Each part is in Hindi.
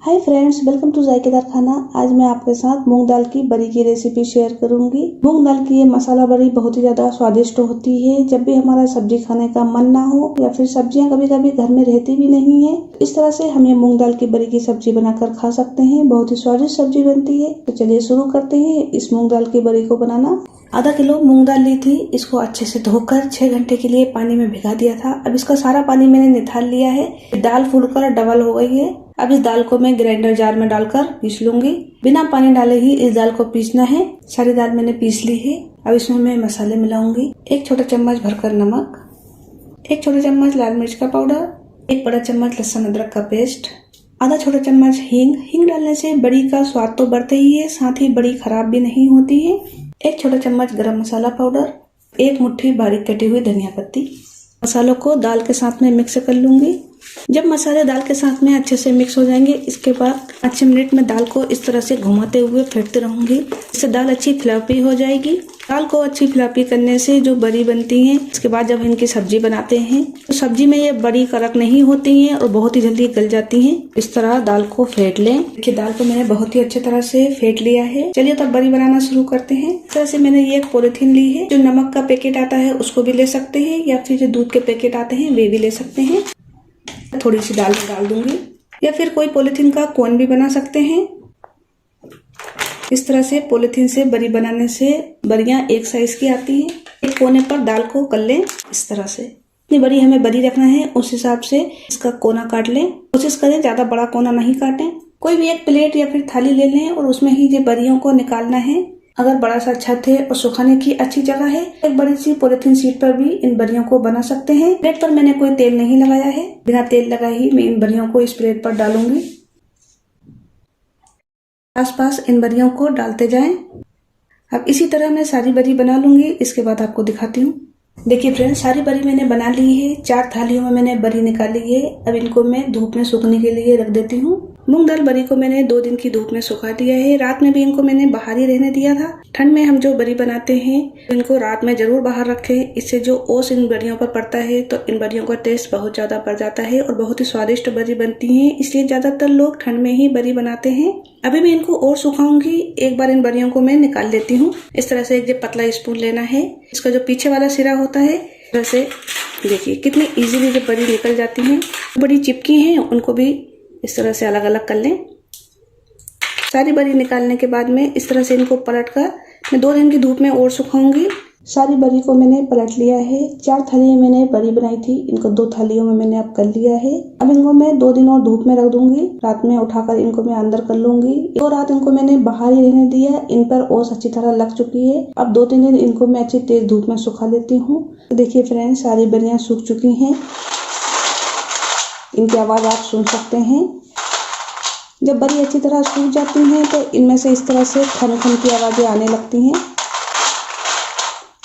हाय फ्रेंड्स, वेलकम टू जायकेदार खाना। आज मैं आपके साथ मूंग दाल की बड़ी की रेसिपी शेयर करूंगी। मूंग दाल की ये मसाला बड़ी बहुत ही ज्यादा स्वादिष्ट होती है। जब भी हमारा सब्जी खाने का मन ना हो या फिर सब्जियां कभी कभी घर में रहती भी नहीं है, इस तरह से हम ये मूंग दाल की बड़ी की सब्जी बनाकर खा सकते हैं। बहुत ही स्वादिष्ट सब्जी बनती है। तो चलिए शुरू करते हैं इस मूंग दाल की बड़ी को बनाना। आधा किलो मूंग दाल ली थी। इसको अच्छे से धोकर 6 घंटे के लिए पानी में भिगा दिया था। अब इसका सारा पानी मैंने निथाल लिया है। दाल फूलकर डबल हो गई है। अब इस दाल को मैं ग्राइंडर जार में डालकर पीस लूंगी। बिना पानी डाले ही इस दाल को पीसना है। सारी दाल मैंने पीस ली है। अब इसमें मैं मसाले मिलाऊंगी। 1 छोटा चम्मच भरकर नमक, 1 छोटा चम्मच लाल मिर्च का पाउडर, 1 बड़ा चम्मच लहसुन अदरक का पेस्ट, आधा छोटा चम्मच हींग। हींग डालने से बड़ी का स्वाद तो बढ़ता ही है, साथ ही बड़ी खराब भी नहीं होती है। 1 छोटा चम्मच गरम मसाला पाउडर, 1 मुट्ठी बारीक कटी हुई धनिया पत्ती। मसालों को दाल के साथ में मिक्स कर लूंगी। जब मसाले दाल के साथ में अच्छे से मिक्स हो जाएंगे, इसके बाद 5 मिनट में दाल को इस तरह से घुमाते हुए फेंटते रहूंगी। इससे दाल अच्छी फ्लफी हो जाएगी। दाल को अच्छी फ्लफी करने से जो बड़ी बनती है, इसके बाद जब इनकी सब्जी बनाते हैं तो सब्जी में ये बड़ी कड़क नहीं होती है और बहुत ही जल्दी गल जाती है। इस तरह दाल को फेंट लें। देखिए दाल को मैंने बहुत ही अच्छी तरह से फेंट लिया है। चलिए तब बड़ी बनाना शुरू करते हैं। इस तरह से मैंने ये एक पॉलिथीन ली है। जो नमक का पैकेट आता है उसको भी ले सकते हैं या फिर जो दूध के पैकेट आते हैं वे भी ले सकते हैं। थोड़ी सी दाल में डाल दूंगी या फिर कोई पॉलिथीन का कोन भी बना सकते हैं। इस तरह से पॉलिथीन से बड़ी बनाने से बड़ियां एक साइज की आती हैं। एक कोने पर दाल को कर लें। इस तरह से जितनी बड़ी हमें बड़ी रखना है उस हिसाब से इसका कोना काट लें। कोशिश करें ज्यादा बड़ा कोना नहीं काटें। कोई भी एक प्लेट या फिर थाली ले लें और उसमें ही ये बड़ियों को निकालना है। अगर बड़ा सा छत है और सुखाने की अच्छी जगह है, एक बड़ी सी पॉलिथीन शीट पर भी इन बड़ियों को बना सकते हैं। प्लेट पर मैंने कोई तेल नहीं लगाया है। बिना तेल लगाए ही मैं इन बड़ियों को इस प्लेट पर डालूंगी। आसपास इन बड़ियों को डालते जाएं। अब इसी तरह मैं सारी बड़ी बना लूंगी। इसके बाद आपको दिखाती हूँ। देखिए फ्रेंड्स, सारी बड़ी मैंने बना ली है। 4 थालियों में मैंने बड़ी निकाली है। अब इनको मैं धूप में सूखने के लिए रख देती हूँ। मूंग दाल बड़ी को मैंने 2 दिन की धूप में सुखा दिया है। रात में भी इनको मैंने बाहर ही रहने दिया था। ठंड में हम जो बड़ी बनाते हैं इनको रात में जरूर बाहर रखें। इससे जो ओस इन बड़ियों पर पड़ता है तो इन बड़ियों का टेस्ट बहुत ज्यादा बढ़ जाता है और बहुत ही स्वादिष्ट बड़ी बनती है। इसलिए ज्यादातर लोग ठंड में ही बड़ी बनाते हैं। अभी मैं इनको और सुखाऊंगी। एक बार इन बड़ियों को मैं निकाल लेती हूँ। इस तरह से एक पतला स्पून लेना है। इसका जो पीछे वाला सिरा होता है, इस तरह से देखिए कितनी इजीली जो बड़ी निकल जाती है। बड़ी चिपकी है उनको भी इस तरह से अलग अलग कर लें। सारी बड़ी निकालने के बाद में इस तरह से इनको पलट कर मैं 2 दिन की धूप में और सुखाऊंगी। सारी बड़ी को मैंने पलट लिया है। 4 थालियां मैंने बड़ी बनाई थी, इनको 2 थालियों में मैंने अब कर लिया है। अब इनको मैं 2 दिन और धूप में रख दूंगी। रात में उठाकर इनको मैं अंदर कर लूंगी। 2 रात इनको मैंने बाहर ही रहने दिया। इन पर ओस अच्छी तरह लग चुकी है। अब 2-3 दिन इनको मैं अच्छी तेज धूप में सुखा लेती हूँ। तो देखिए फ्रेंड्स, सारी बड़ियां सूख चुकी हैं। इनकी आवाज आप सुन सकते हैं। जब बड़ी अच्छी तरह सूख जाती हैं तो इनमें से इस तरह से खन खन की आवाजें आने लगती हैं।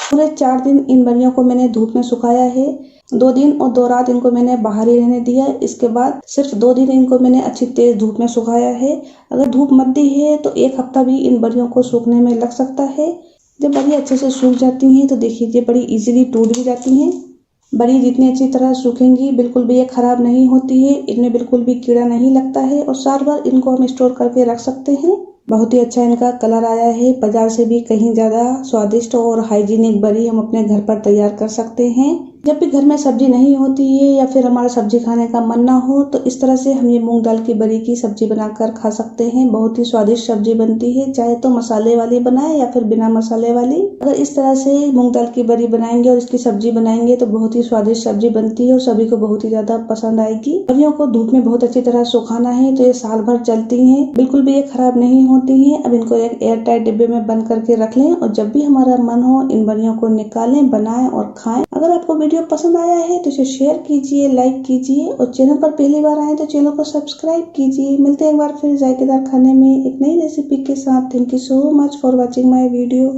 पूरे 4 दिन इन बड़ियों को मैंने धूप में सुखाया है। 2 दिन और 2 रात इनको मैंने बाहर ही रहने दिया। इसके बाद सिर्फ 2 दिन इनको मैंने अच्छी तेज धूप में सुखाया है। अगर धूप मद्दी है तो 1 हफ्ता भी इन बड़ियों को सूखने में लग सकता है। जब बड़ी अच्छे से सूख जाती हैं तो देखिए ये बड़ी इजीली टूट भी जाती हैं। बड़ी जितनी अच्छी तरह सूखेंगी बिल्कुल भी ये खराब नहीं होती है। इनमें बिल्कुल भी कीड़ा नहीं लगता है और साल भर इनको हम स्टोर करके रख सकते हैं। बहुत ही अच्छा इनका कलर आया है। बाजार से भी कहीं ज्यादा स्वादिष्ट और हाइजीनिक बड़ी हम अपने घर पर तैयार कर सकते हैं। जब भी घर में सब्जी नहीं होती है या फिर हमारा सब्जी खाने का मन ना हो तो इस तरह से हम ये मूंग दाल की बड़ी की सब्जी बनाकर खा सकते हैं। बहुत ही स्वादिष्ट सब्जी बनती है, चाहे तो मसाले वाली बनाए या फिर बिना मसाले वाली। अगर इस तरह से मूंग दाल की बड़ी बनाएंगे और इसकी सब्जी बनाएंगे तो बहुत ही स्वादिष्ट सब्जी बनती है और सभी को बहुत ही ज्यादा पसंद आएगी। बड़ियों को धूप में बहुत अच्छी तरह सुखाना है तो ये साल भर चलती है, बिल्कुल भी ये खराब नहीं होती है। अब इनको एक एयर टाइट डिब्बे में बंद करके रख लें और जब भी हमारा मन हो इन बड़ियों को निकालें, बनाएं और खाएं। अगर आपको वीडियो पसंद आया है तो इसे शेयर कीजिए, लाइक कीजिए और चैनल पर पहली बार आए तो चैनल को सब्सक्राइब कीजिए। मिलते हैं एक बार फिर जायकेदार खाने में एक नई रेसिपी के साथ। Thank you so much for watching my video.